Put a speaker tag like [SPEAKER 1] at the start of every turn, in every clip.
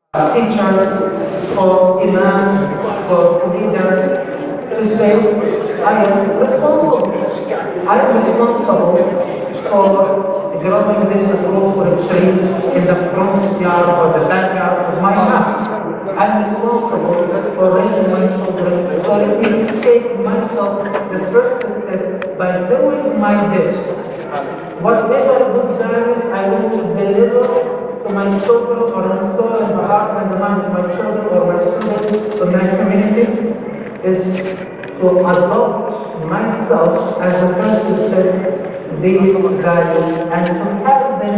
[SPEAKER 1] teachers, for imams, for leaders to say, I am responsible. I am responsible for growing this fruit for a tree in the front yard or the backyard of my house. I'm responsible for raising my children. So let me take myself the first step by doing my best. Whatever good values I want to deliver to my children or install in the heart and the mind of my children or my students or my community is to adopt myself as the first step these values and to have them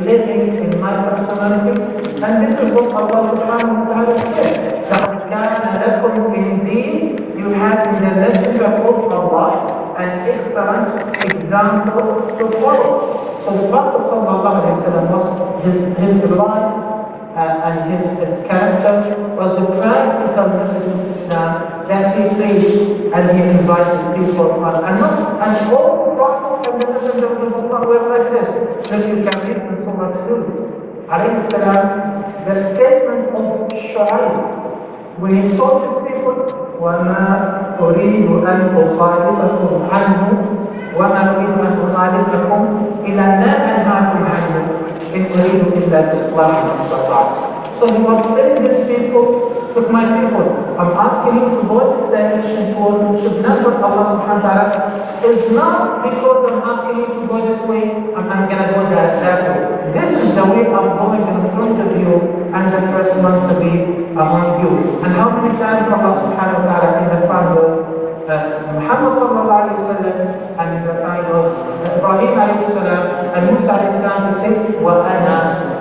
[SPEAKER 1] living in my personality. And this is what Allah subhanahu wa ta'ala said. لَقَدْ كَانَ لَكُمْ فِي الدِّينِ You have in the messenger of Allah an excellent example to follow. So the Prophet sallallahu alayhi wa sallam was his life and his character was the practical message of Islam that he preached and he invited people on. And all the prophets and the messengers of Allah were like this. That you can read in Surah 2. Alayhi salam, the statement of Shqeirat, when he told his people, وَمَا أُرِيدُ أَنْ أُخَالِفَكُمْ عَنْهُ وَمَا أُرِيدُ أَنْ أُخَالِفَكُمْ إِلَّا مَا أَنْهَاكُمْ عَنْهُ إِنْ أُرِيدُ إِلَّا الْإِصْلَاحَ مَا اسْتَطَعْتُ. So he was telling these people, look my people, I'm asking you to go this direction toward worship, not what Allah subhanahu wa ta'ala is not because I'm asking you to go this way, I'm going to go that way. This is the way I'm going in front of you and the first one to be among you. And how many times Allah subhanahu wa ta'ala in the time of Muhammad sallallahu alayhi wa sallam and in the time of Ibrahim alayhi salam and Musa alayhi salam to say, وَأَنَا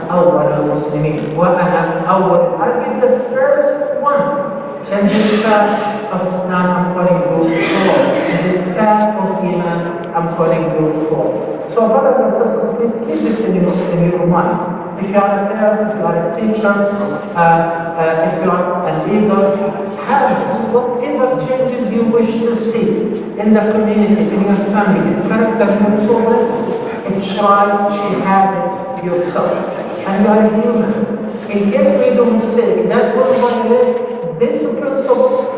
[SPEAKER 1] أَوَّلَ الْمُسْلِمِينَ وَأَنَا أَوَّلُ I'll be the first one in this path of Islam I'm calling you for. In this path of Iman I'm calling you for. So brothers and sisters, please keep this in your mind. If you are a parent, if you are a teacher, if you are a leader, have this. Whatever changes you wish to see in the community, in your family, in the character of your children, try to have it yourself. And you are humans. In case we do mistake, that was violate this principle.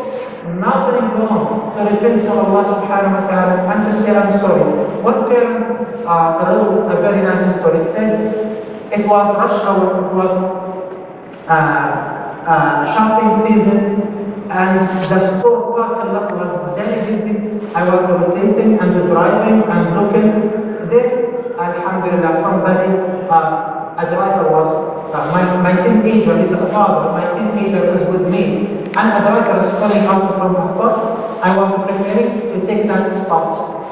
[SPEAKER 1] Nothing wrong to repent to Allah subhanahu wa ta'ala and to say I'm sorry. One parent wrote a very nice story. Said it was rush hour, it was shopping season, and the store parking lot was very busy. I was rotating and driving and looking. Then, alhamdulillah, somebody, a driver was, my teenager, he's a father, my teenager is with me. And a driver is falling out from the spot. I was preparing to take that spot.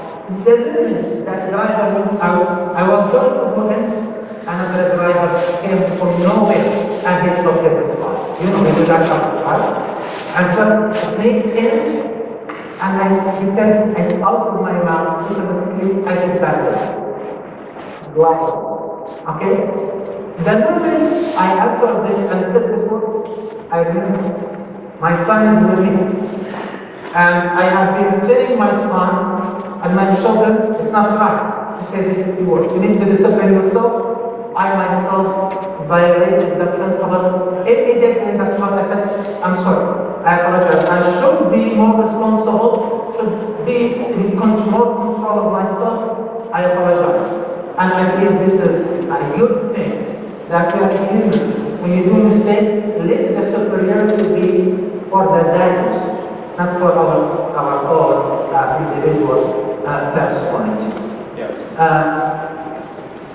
[SPEAKER 1] The minute that driver went out, I was going to go in. Another driver came from nowhere and he took his spot. You know, we do that right? And just sneaked in and he said, and out of my mouth, I said that way. Okay? The moment I uttered this and said this word, I remember. My son is with me, and I have been telling my son and my children, it's not right to say this word. You need to discipline yourself. I myself violated the principle. Immediately in the spot, I said, I'm sorry, I apologize. I should be more responsible, should be in control of myself. I apologize. And I believe this is a good thing that we are humans. When you do mistake, let the superiority be for the values, not for our own individual personality.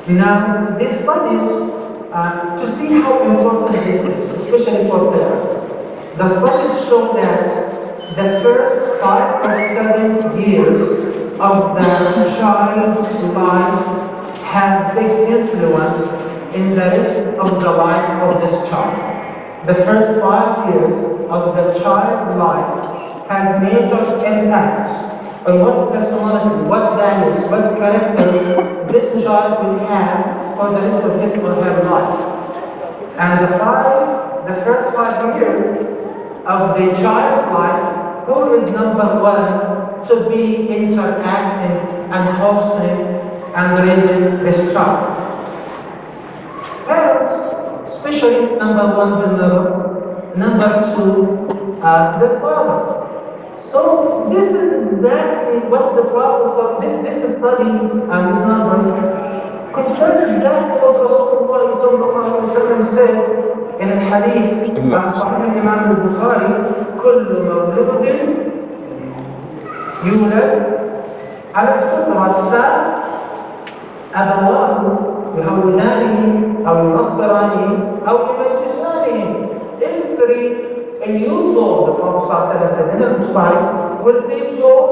[SPEAKER 1] Now, these studies, to see how important this is, especially for parents, the studies show that the first 5 or 7 years of the child's life have big influence in the rest of the life of this child. The first 5 years of the child's life has major impacts on what personality, what values, what characters this child will have for the rest of his or her life. And the first 5 years of the child's life, who is number 1 to be interacting and hosting and raising this child? Parents especially number one, the mother, number two, the father. So this is exactly what the Prophet, so this study and these numbers confirm exactly what Rasulullah sallallahu alayhi wa sallam said in a hadith Sahih Imam al-Bukhari, كل مولود يولد على الفطرة أبواه يهودانه أو ينصرانه أو يمجسانه. A newborn, the Prophet said in al-Bukhari, will be born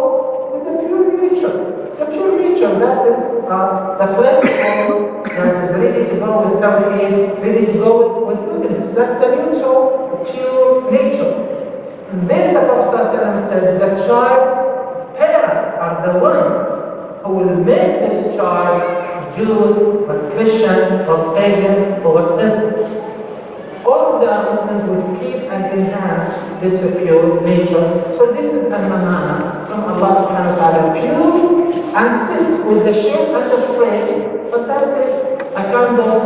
[SPEAKER 1] with the pure nature. The pure nature, that is the platform that is ready to go with tawheed, ready to go with goodness. That's the neutral, pure nature. And then the Prophet said the child's parents are the ones who will make this child Jews or Christian or pagan or whatever. All of the Muslims will keep and enhance this pure nature. So this is an amana from Allah subhanahu wa ta'ala, pure and sit with the shape and the frame, but that is a kind of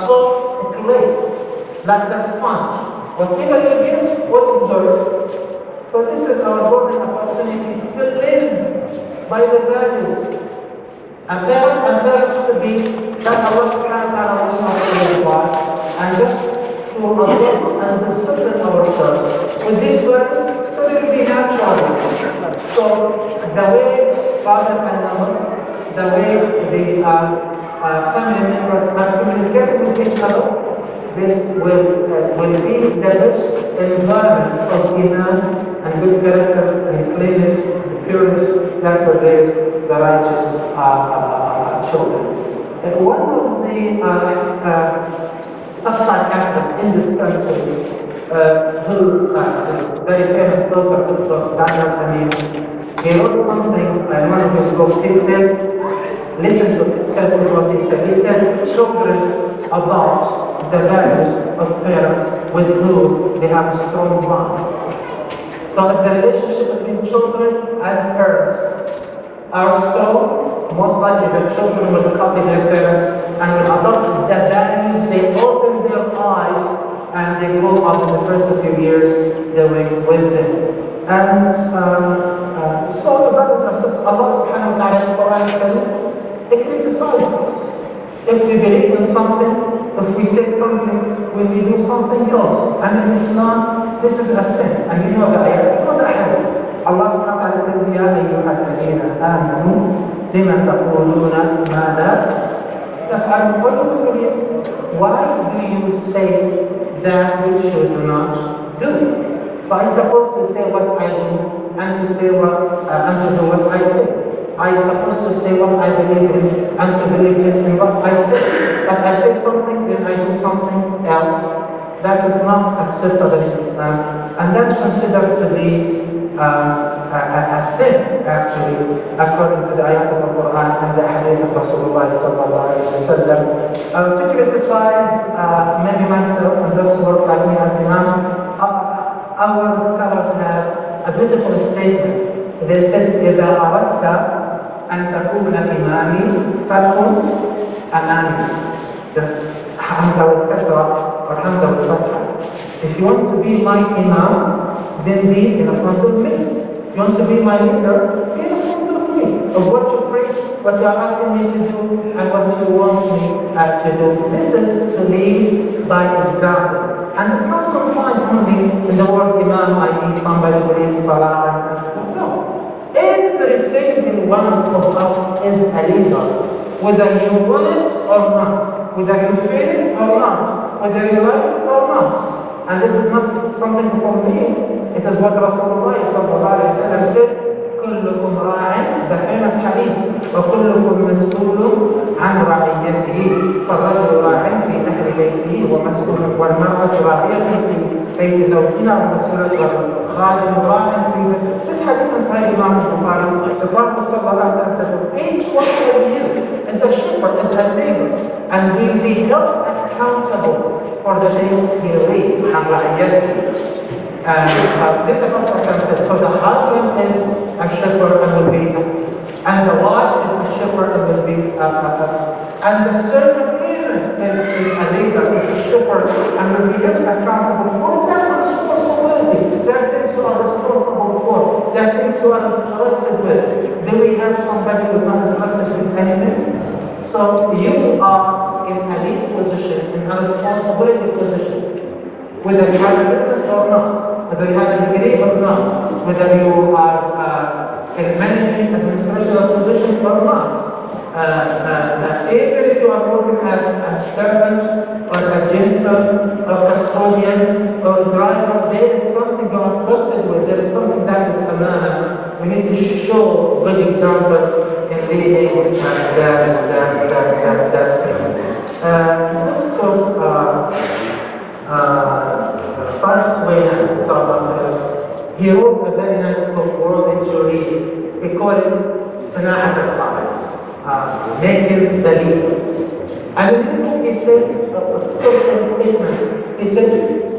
[SPEAKER 1] soft clay, like the sponge. Whatever you give, what observe. So this is our golden opportunity to live by the values. And parents to be that Allah subhanahu wa ta'ala wants us to and just to adopt and discipline ourselves with this word, so it will be natural. So the way father and mother, the way the family members are communicating with each other, this will be the best environment of iman and good character and cleanness, pureness that will raise the righteous children. And one of the upside actors in this country, who is very famous author of Daniel Tamim, he wrote something in one of his books. He said, listen to carefully what he said. He said, children adopt the values of parents with whom they have a strong bond. So if the relationship between children and parents are strong, most likely the children will copy their parents and will adopt the values. They open their eyes and they grow up in the first few years doing with them. And so the brothers and sisters, Allah subhanahu wa ta'ala in the Quran, it criticizes us. If we believe in something, if we say something, when we do something else. And in Islam, this is a sin. And you know the ayah, you know the hadith. Allah subhanahu wa ta'ala says, يَا أَيُّهَا الَّذِينَ آمَنُوا لِمَ تَقُولُونَ مَا لَا تَفْعَلُونَ. What do you believe? Why do you say that which you do not do? So I'm supposed to say what I do and to say and to do what I say. I'm supposed to say what I believe in and to believe in what I say. But I say something, then I do something else. That is not acceptable in Islam. And that's considered to be a sin, actually, according to the ayat of the Qur'an and the hadith of Rasulullah sallallahu alayhi wa sallam. To criticize maybe myself and those who work like me as Imam, our scholars have a beautiful statement. They said, إِذَا أَرَدْتَ أَن تَكُونَ إِمَامِي فَكُنْ أَمَامِي. Just Hamza with Kasra or Hamza with Fatha. If you want to be my Imam, then be in front of me. You want to be my leader, be in front of me. Of what you preach, what you are asking me to do, and what you want me to do. This is to lead by example. And it's not confined only in the word Imam, i.e. somebody who reads Salah. No. Every single one of us is a leader. Whether you want it or not. Whether you feel it or not. Whether you like it or not. And this is not something from me. It is what Rasulullah sallallahu alayhi wa sallam said, كلكم راع, the famous hadith, وكلكم مسؤول عن رعيته, فالرجل راع في أهل بيته ومسؤول, والمرأة راعية في بيت زوجها ومسؤولة, خادم راع في بيت. This hadith is Sahih Imam Bukhari. The Prophet sallallahu alayhi wa sallam said, each one of you is a shepherd, is a leader, and will be held accountable for the things he read, عن رعيته. Then the Prophet said, so the husband is a shepherd and will be, and the wife is a shepherd and will be, and the servant parent is a leader, is a shepherd, and will be held accountable for that responsibility, that things you are responsible for, that things you are entrusted with. Do we have somebody who is not entrusted with anything? So you are in a lead position, in a responsibility position, whether you have a business or not, whether you have a degree or not, whether you are in management administrative position or not. Even if you are working as a servant or a janitor or custodian or driver, there is something you are trusted with, there is something that is amana. We need to show good example in leading that thing. He wrote a very nice book, worth it to read. He called it Salat Al-Isha, making the leader. And in this book he says a statement. He said,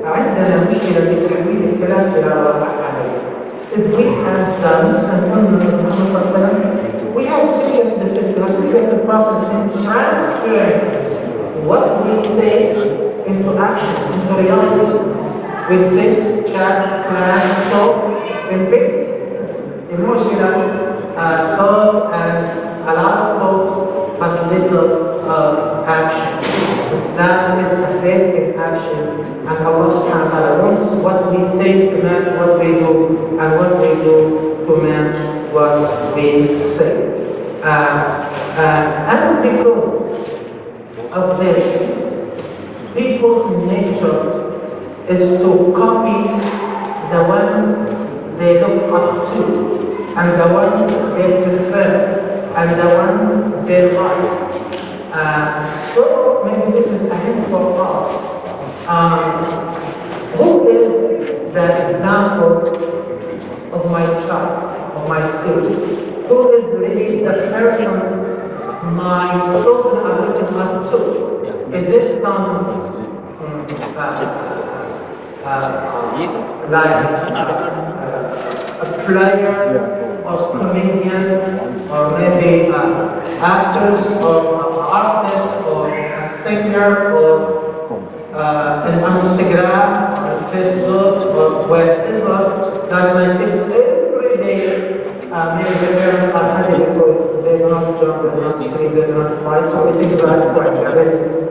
[SPEAKER 1] عندنا مشكلة في تحويل الكلام إلى واقع عملي. We have done, and we have serious difficulty, serious problems in transferring what we say into action, into reality. We sit, chat, class, talk, and pick emotional thought and a lot of thought, but little action. Islam is a faith in action, and Allah subhanahu wa ta'ala wants what we say to match what we do, and what we do to match what we say. And because of this, people's nature is to copy the ones they look up to, and the ones they prefer, and the ones they like. So maybe this is a hint for us. Who is the example of my child, of my student? Who is really the person my children are looking up to? Is it some like a player or comedian, or maybe actors or artist or a singer or an Instagram or Facebook or whatever, that my kids every day maybe the parents are happy because they do not jump, they do not scream, they do not fight, so we think that's quite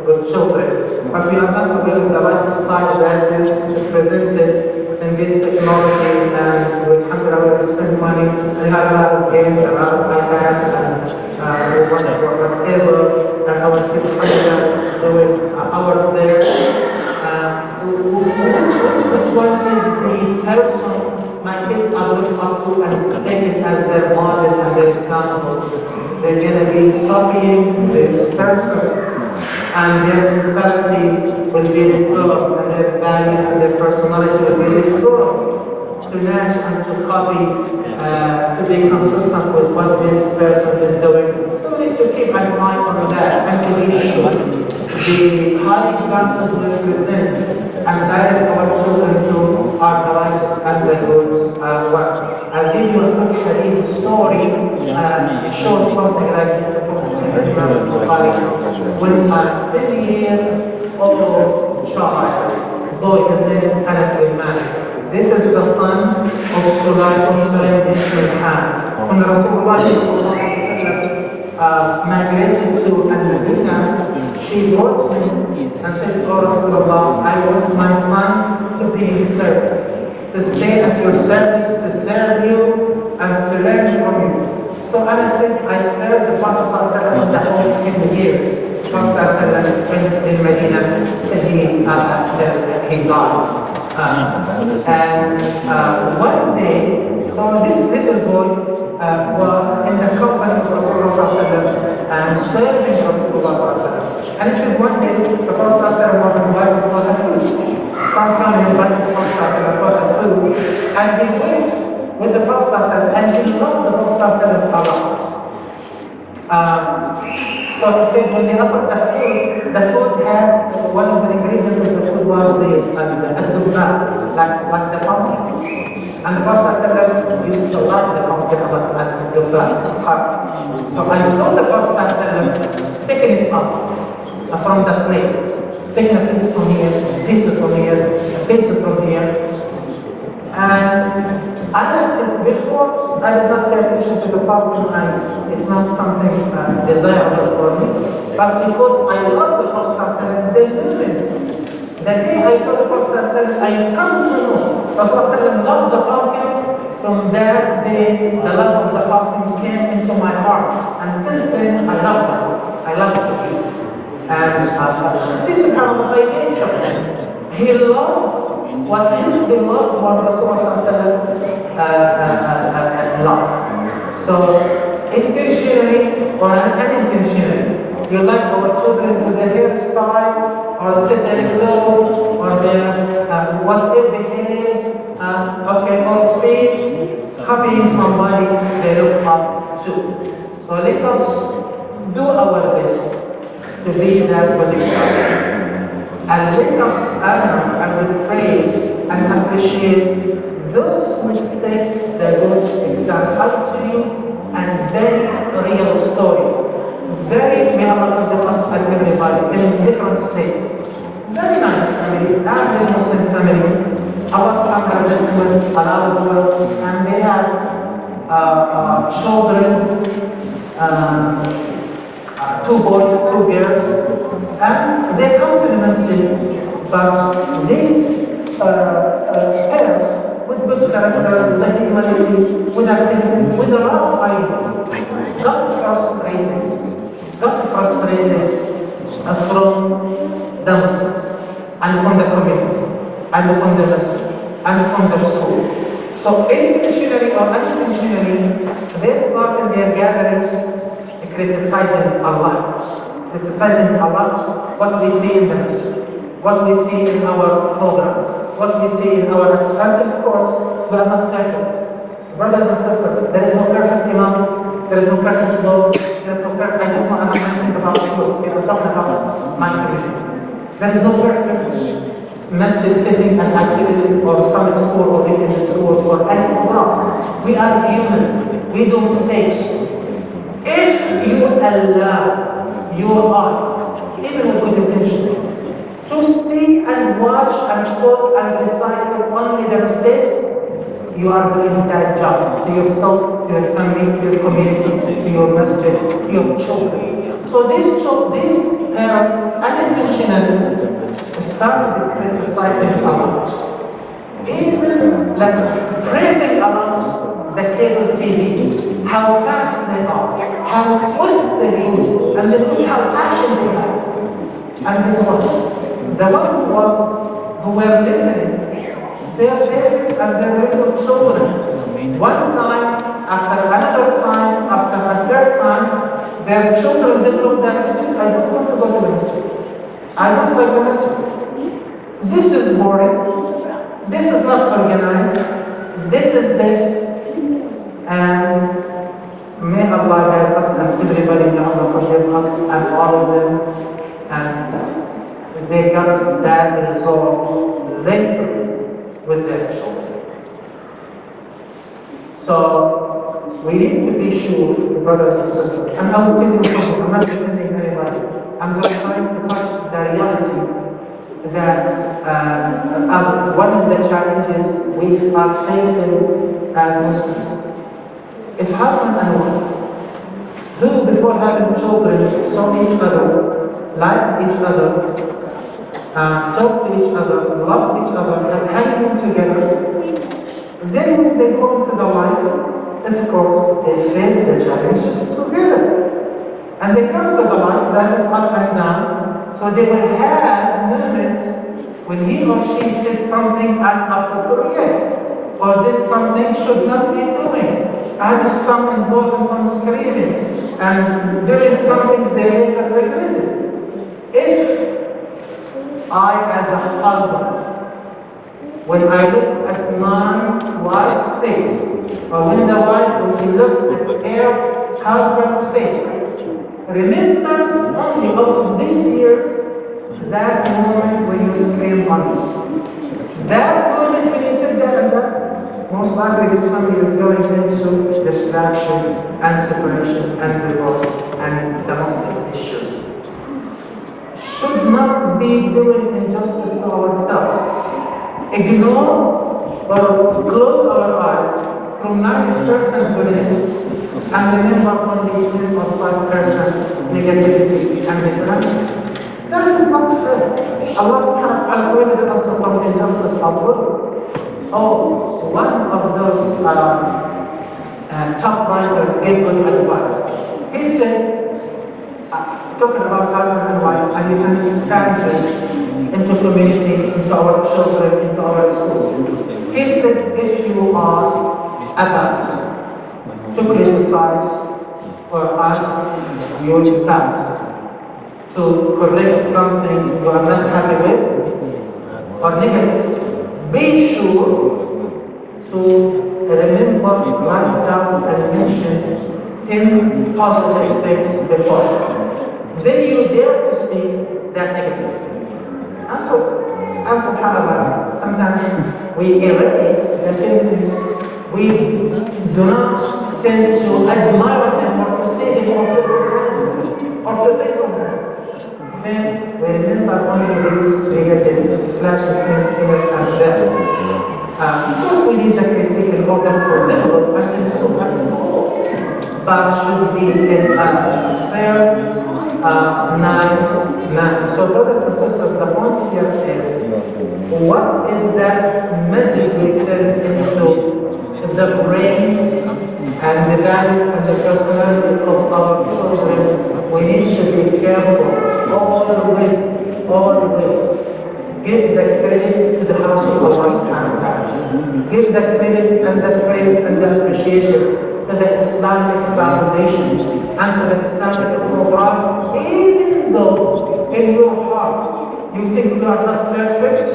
[SPEAKER 1] with children. But we are not aware of the lifestyle that is presented in this technology, and with Alhamdulillah we spend money, we have a lot of games, a lot of iPads, and we want to whatever, and our kids are doing hours there. Which one is the person my kids are looking up to and take it as their model and their example? They're going to be copying this person, and their mentality will be reformed, and their values and their personality will be reformed to match and to copy, to be consistent with what this person is doing. So we need to keep an eye on that and to be sure the high examples we present and direct our children to are the righteous and the good ones. I'll give you a quick hadith story to show something like this. When a 10-year-old child, boy, his name is Anas bin Malik. This is the son of Salat Al-Isha. When Rasulullah migrated to Al-Madinah, she brought him and said, "Oh Rasulullah, I want my son to be your servant, to stay at your service, to serve you, and to learn from you." So Anas said, "I served the Prophet ﷺ the whole 10 years. The Prophet ﷺ spent in Medina till he died. One day, so this little boy was in the company of Rasulullah ﷺ and serving Rasulullah ﷺ. And it said one day the Prophet ﷺ was invited for the food. Some family invited the Prophet ﷺ for the food, and he went with the Prophet ﷺ, and he loved the Prophet ﷺ a lot. So he said when they offered the food had one of the ingredients of the food was the adubba, like the pumpkin. And the Prophet ﷺ used to like the pumpkin about adubba. So I saw the Prophet ﷺ picking it up from the plate. Taking a piece from here, a piece from here, a piece from here. And as I said before, I did not pay attention to the problem, and it's not something desirable for me. But because I love the Prophet, they live it. The day I saw the Prophet, I come to know the Prophet loves the pumpkin. From that day, the love of the pumpkin came into my heart. And since then, I love it. I love it. And see, subhanAllah, by nature, he loved what his beloved one Rasulullah loved. So, intentionally or unintentionally, you like our children with their hairstyle, or set their clothes, or their whatever behaves, or speaks, copying somebody they look up to. So let us do our best to be that good example. And let us honor and praise and appreciate those who set the good example to you, and very real story. Very, may Allah forgive us and everybody in different states. Very nice family, average Muslim family. Allah subhanahu wa ta'ala blessed with a lot of wealth, and they have children, 2 boys, 2 girls, and they come to the masjid, but these parents with good characters, with humanity, with activities, with a lot of ideas, got frustrated from the Muslims, and from the community, and from the masjid, and from the school. So intentionally or unintentionally, they started their gatherings criticizing Allah, what we see in the masjid, what we see in our programs, what we see in our, and of course, we are not perfect. Brothers and sisters, there is no perfect imam, there is no perfect law, there is no perfect, I don't know, I'm not talking about schools, I'm talking about my community. There is no perfect masjid setting and activities or Islamic school or religious school or any program. We are humans, we do mistakes. If you allow your eye, even with good intention, to see and watch and talk and recite only the mistakes, you are doing that job to yourself, to your family, to your community, to your masjid, to your children. So these parents unintentionally started criticizing Allah, even like praising Allah, the cable TVs, how fast they are, how swift they do, and how passionate they are. And guess what? The one who were listening, their parents and their little children, one time, after another time, after a third time, their children developed that attitude, I don't want to go to the masjid. I don't like the masjid. This is boring. This is not organized. This is this. And may Allah help us and everybody, may Allah forgive us and all of them. And they got that result later with their children. So we need to be sure, brothers and sisters, and I will tell you something, I'm not defending anybody. I'm just trying to touch the reality that of one of the challenges we are facing as Muslims. If husband and wife, who before having children saw each other, liked each other, talked to each other, loved each other, and hanging together, then when they go into the life, of course, they face the challenges together. And they come to the life that is up and down, so they will have moments when he or she said something inappropriate, or did something should not be doing, and some involved in some screaming, and doing something they later regretted. If I, as a husband, when I look at my wife's face, or when the wife, when she looks at her husband's face, remembers only of these years that moment when you scream on me. That moment when you sit there and that, most likely this family is going into distraction and separation and divorce and domestic issues. should not be doing injustice to ourselves. Ignore or close our eyes from 90% goodness and remember only 10 or 5% negativity and ignorance. That is not fair. Allah subhanahu wa ta'ala prohibited us from injustice outward. Oh, one of those top writers gave good advice. He said, talking about husband and wife, and you can expand this into community, into our children, into our schools. He said, if you are about to criticize or ask your spouse to correct something you are not happy with or negative, be sure to remember, write down and mention 10 positive things before it. Then you dare to speak that negative. And subhanAllah, sometimes we erase the things we do not tend to admire them or to say them or to recognize them or to think of them. Then we remember only these negative flashing things here and there. Of course, we need the critique in order to develop and improve and grow, but should be in a fair, nice manner. So, brothers and sisters, the point here is what is that message we send into the brain and the values and the personality of our children? We need to be careful, always. Give the credit to the house of Allah subhanahu wa ta'ala. Give the credit and the praise and the appreciation to the Islamic foundation and to the Islamic program, even though in your heart you think you are not perfect.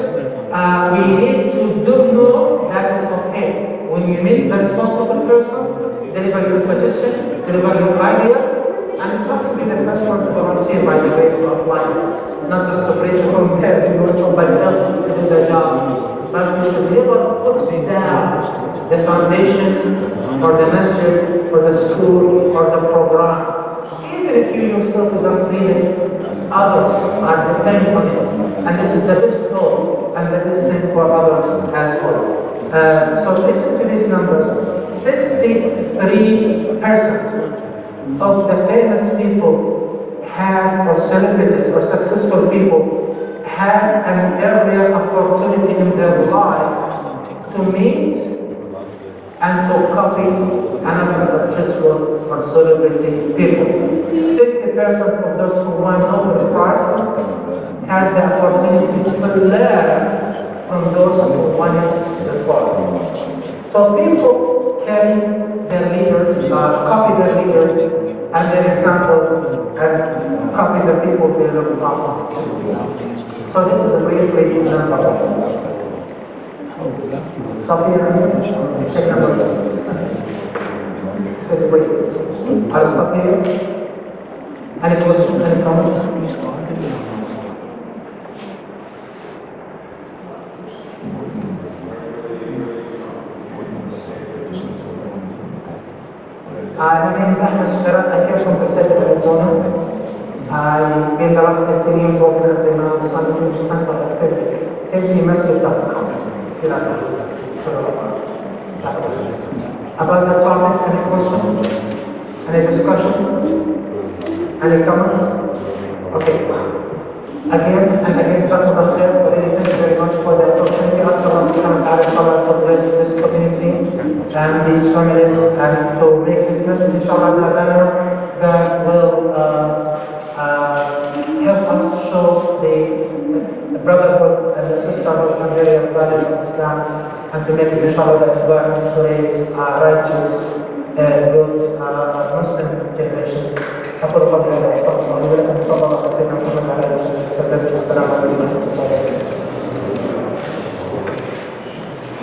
[SPEAKER 1] We need to do more. That is okay. When you meet the responsible person, deliver your suggestions, deliver your ideas, and it's not to be the first one to volunteer, by the way, to apply this. Not just to preach from there, to do it by yourself, to do the job. But we should never put down the foundation, or the masjid, or the school, or the program. Even if you yourself don't read it, others are depending on it. And this is the best goal, and the best thing for others as well. So listen to these numbers. 63% of the famous people had, or celebrities, or successful people had an earlier opportunity in their life to meet and to copy another successful or celebrity people. 50% of those who won Nobel Prizes had the opportunity to learn from those who won it before. So people can their leaders, copy their leaders and their examples, and copy the people they look up to. So this is a brief number. Copy and check number. So wait, I'll stop here. Any questions, any comments? My name is Ahmad Shqeirat. I came from the state of Arizona. I've been the last 15 years working as the Imam Ahmad Center of Tempe. Tempe.com. About the topic, any question? Any discussion? Any comments? Okay. Again and again, Fatwa Committee, thank you very much for the opportunity. Ask Allah subhanahu wa ta'ala to bless this community and these families, and to make this message, inshallah, a banner that will help us show the brotherhood and the sisterhood and various values of Islam, and to make it, inshallah, that environment to raise righteous, good Muslim generations. أقول قولي هذا وأستغفر الله لي ولكم، صلى الله عليه وسلم. السلام عليكم ورحمة الله وبركاته.